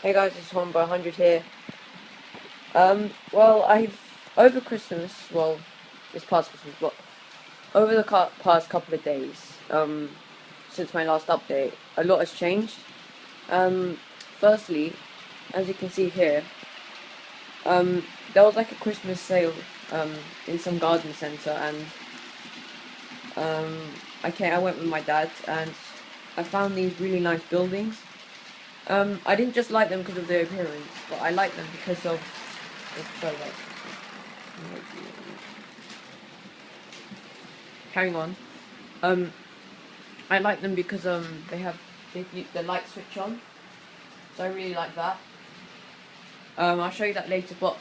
Hey guys, it's Hornby 100 here. Well, over Christmas, well, this past Christmas, but over the past couple of days, since my last update, a lot has changed. Um, Firstly, as you can see here, there was like a Christmas sale, in some garden centre, and, um, I went with my dad, and I found these really nice buildings. I didn't just like them because of their appearance, but I like them because of. Sorry, guys. Carrying on. Um, I like them because the light switch on, so I really like that. I'll show you that later, but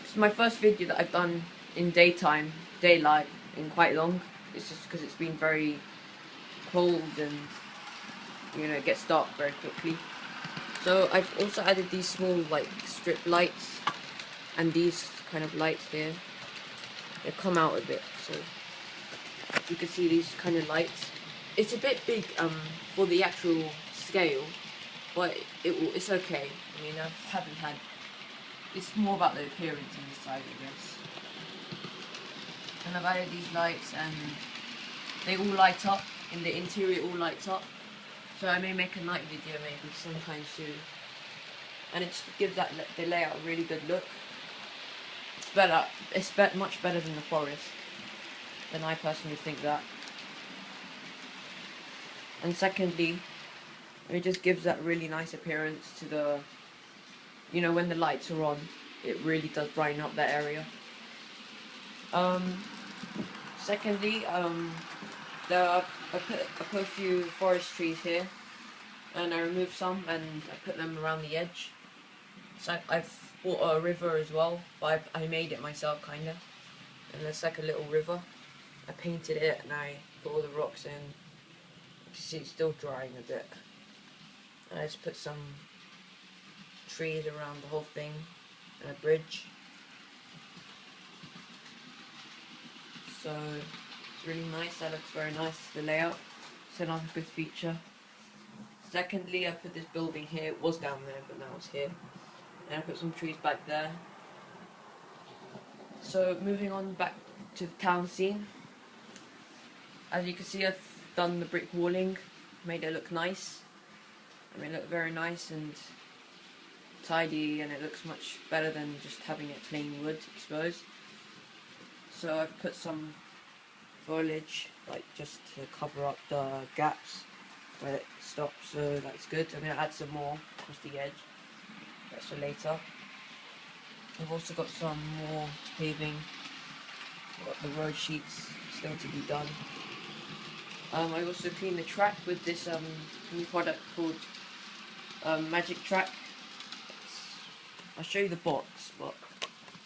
it's my first video that I've done in daylight, in quite long. It's just because it's been very cold and it gets dark very quickly. So I've also added these small like strip lights and these kind of lights here. They come out a bit, so you can see these kind of lights. It's a bit big for the actual scale, but it's okay. I mean, I haven't had. It's more about the appearance on this side, I guess. And I've added these lights, and they all light up. In the interior, all lights up. So I may make a night video maybe sometime soon. And it just gives the layout a really good look. It's better. It's much better than the forest. And I personally think that. And secondly, it just gives that really nice appearance to the, when the lights are on, it really does brighten up that area. Secondly, I put a few forest trees here, and I removed some and I put them around the edge. So I've bought a river as well, but I made it myself kinda. And there's like a little river. I painted it and I put all the rocks in. You can see it's still drying a bit. And I just put some trees around the whole thing and a bridge. So it's really nice. That looks very nice. The layout. It's another good feature. Secondly, I put this building here. It was down there, but now it's here. And I put some trees back there. So moving on back to the town scene. As you can see, I've done the brick walling, made it look nice. I mean, it looked very nice and tidy, and it looks much better than just having it plain wood exposed. So I've put some foliage, like just to cover up the gaps where it stops, so that's good. I'm going to add some more across the edge. That's for later. I've also got some more paving. Got the road sheets still to be done. I also cleaned the track with this new product called Magic Track. I'll show you the box, but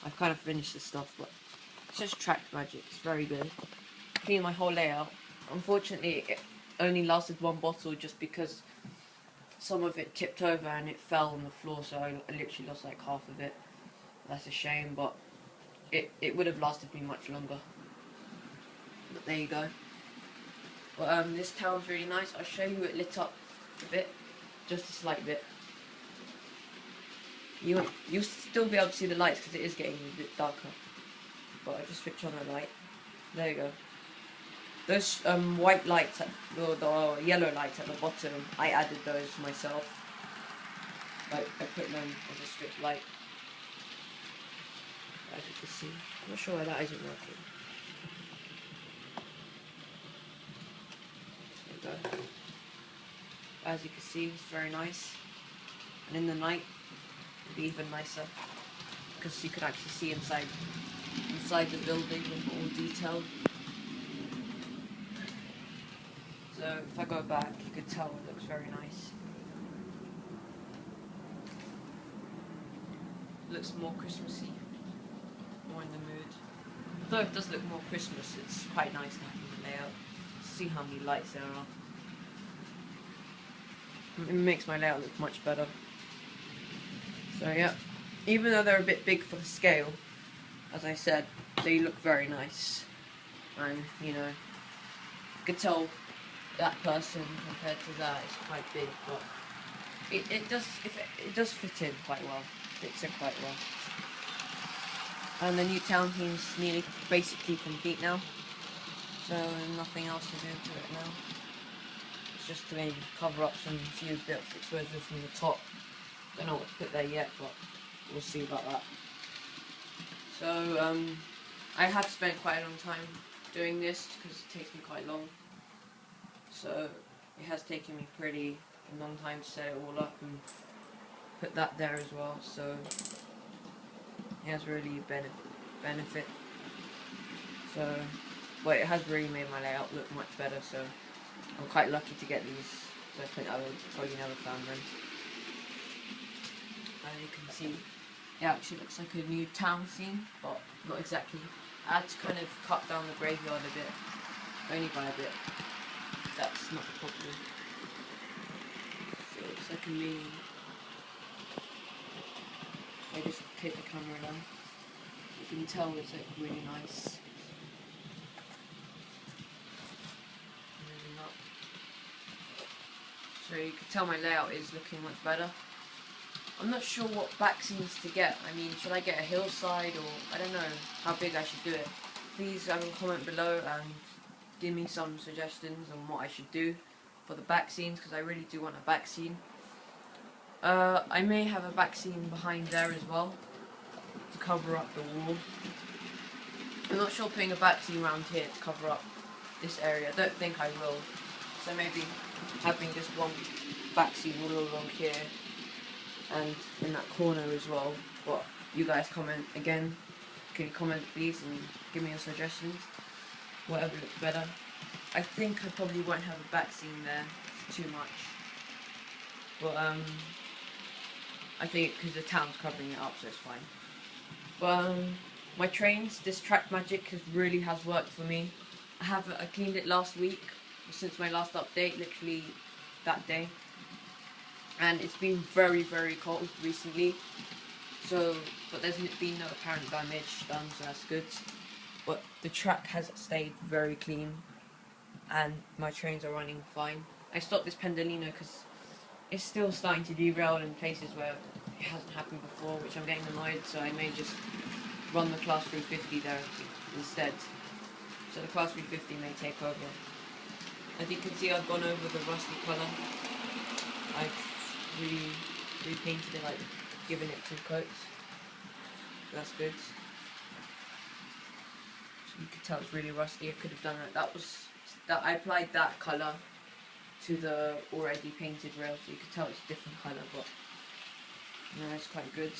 I've kind of finished the stuff, but it's just track magic. It's very good. Cleaned my whole layout. Unfortunately, it only lasted one bottle just because some of it tipped over and it fell on the floor, so I literally lost like half of it. That's a shame, but it would have lasted me much longer. But there you go. But this town's really nice. I'll show you it lit up a bit, just a slight bit. You'll still be able to see the lights because it is getting a bit darker. But I just switch on the light. There you go. Those white lights, the yellow lights at the bottom, I added those myself. I put them as a strip light. As you can see, I'm not sure why that isn't working. There we go. As you can see, it's very nice. And in the night, it'll be even nicer because you could actually see inside the building with all detailed. So if I go back, you could tell it looks very nice. It looks more Christmassy, more in the mood. Though it does look more Christmas, it's quite nice to have the layout. See how many lights there are. It makes my layout look much better. So yeah, even though they're a bit big for the scale, as I said, they look very nice. And you could tell that person compared to that is quite big, but it does fit in quite well. Fits in quite well. And the new town theme's nearly basically complete now. So nothing else to do to it now. It's just to maybe cover up some few bits exposure from the top. Don't know what to put there yet, but we'll see about that. So I have spent quite a long time doing this because it takes me quite long. So it has taken me pretty a long time to set it all up and put that there as well. So it has really benefit. So, but it has really made my layout look much better. So I'm quite lucky to get these. So I think I would probably never found them. As you can see, it actually looks like a new town scene, but not exactly. I had to kind of cut down the graveyard a bit, only by a bit. That's not the problem. So it's like a mini. I just take the camera down. You can tell it's like really nice. So you can tell my layout is looking much better. I'm not sure what back scenes to get. I mean, should I get a hillside, or I don't know how big I should do it. Please comment below and give me some suggestions on what I should do for the back scenes, because I really do want a back scene. I may have a back scene behind there as well to cover up the wall. I'm not sure putting a back scene around here to cover up this area. I don't think I will. So maybe having just one back scene all along here and in that corner as well. But you guys comment again. Can you comment please and give me your suggestions? Whatever looks better. I think I probably won't have a back scene there. It's too much. But I think because the town's covering it up, so it's fine. But my trains, this track magic really has worked for me. I cleaned it last week, since my last update, literally that day. And it's been very, very cold recently. So, but there's been no apparent damage done, so that's good. But the track has stayed very clean, and my trains are running fine. I stopped this Pendolino because it's still starting to derail in places where it hasn't happened before, which I'm getting annoyed, so I may just run the Class 350 there instead. So the Class 350 may take over. As you can see, I've gone over the rusty colour. I've repainted it, like given it 2 coats. That's good. So you can tell it's really rusty. I could have done it. I applied that colour to the already painted rail, so you can tell it's a different colour, but no, it's quite good.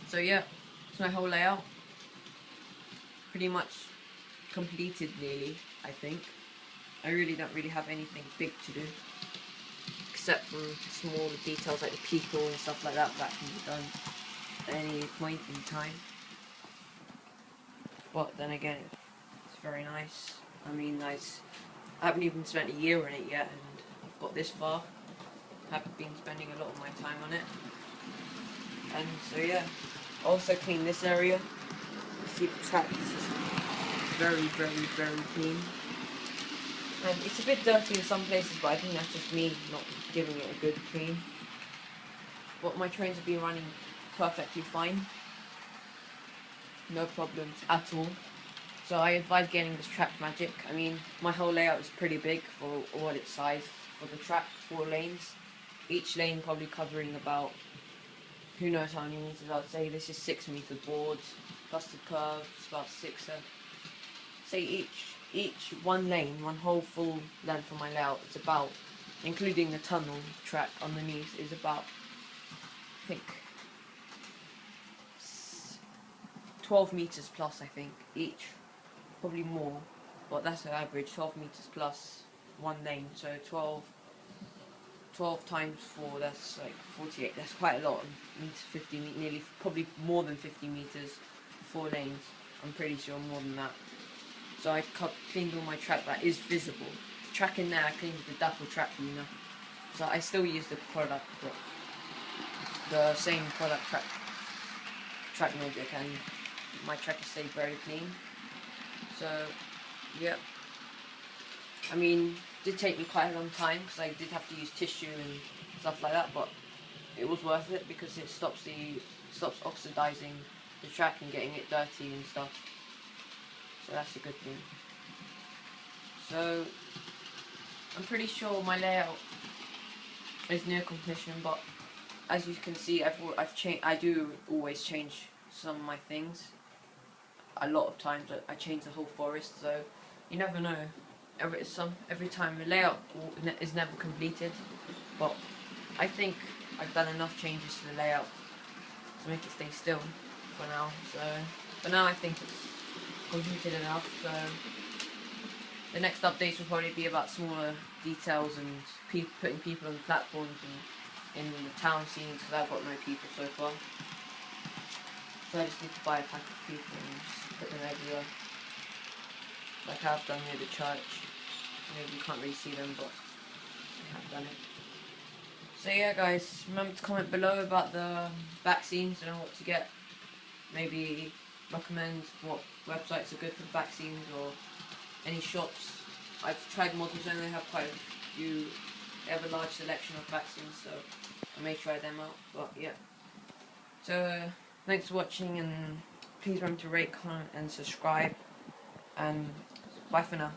So yeah, it's my whole layout. Pretty much completed nearly, I think. I really don't have anything big to do, except for small details like the people and stuff like that can be done at any point in time. But then again, it's very nice. I mean, nice. I haven't even spent a year on it yet, and I've got this far. I haven't been spending a lot of my time on it. And so yeah, also clean this area. You see the track is just very, very, very clean. And it's a bit dirty in some places, but I think that's just me not giving it a good clean. But my trains have been running perfectly fine. No problems at all. So I advise getting this track magic. I mean, my whole layout is pretty big for what its size. For the track, 4 lanes. Each lane probably covering about, who knows how many meters. I'd say this is 6 meter boards. Plus the curve, it's about 6. Say each one lane, one whole full length of my layout, it's about, including the tunnel track underneath, is about, I think, 12 meters plus, I think, each. Probably more, but that's an average, 12 meters plus one lane, so 12 times 4, that's like 48, that's quite a lot, 50, nearly, probably more than 50 meters, 4 lanes, I'm pretty sure more than that. So I cleaned all my track that is visible. The track in there, I cleaned with the Dapple track cleaner. So I still use the product, but the same product track magic, and my track has stayed very clean. So, yeah. I mean, did take me quite a long time because I did have to use tissue and stuff like that, but it was worth it because it stops oxidizing the track and getting it dirty and stuff. So that's a good thing. So I'm pretty sure my layout is near completion, but as you can see, I've changed. I do always change some of my things. A lot of times I change the whole forest, so you never know. Every time the layout is never completed, but I think I've done enough changes to the layout to make it stay still for now. So for now I think it's completed enough. So the next updates will probably be about smaller details and putting people on the platforms and in the town scenes, because I've got no people so far. So I just need to buy a pack of people and just put them everywhere, like I've done near the church. Maybe you can't really see them, but I have done it. So yeah guys, remember to comment below about the back scenes and what to get. Maybe recommend what websites are good for the back scenes, or any shops. I've tried models and they have quite a few, they have a large selection of back scenes, so I may try them out, but yeah. So thanks for watching, and please remember to rate, comment and subscribe, and bye for now.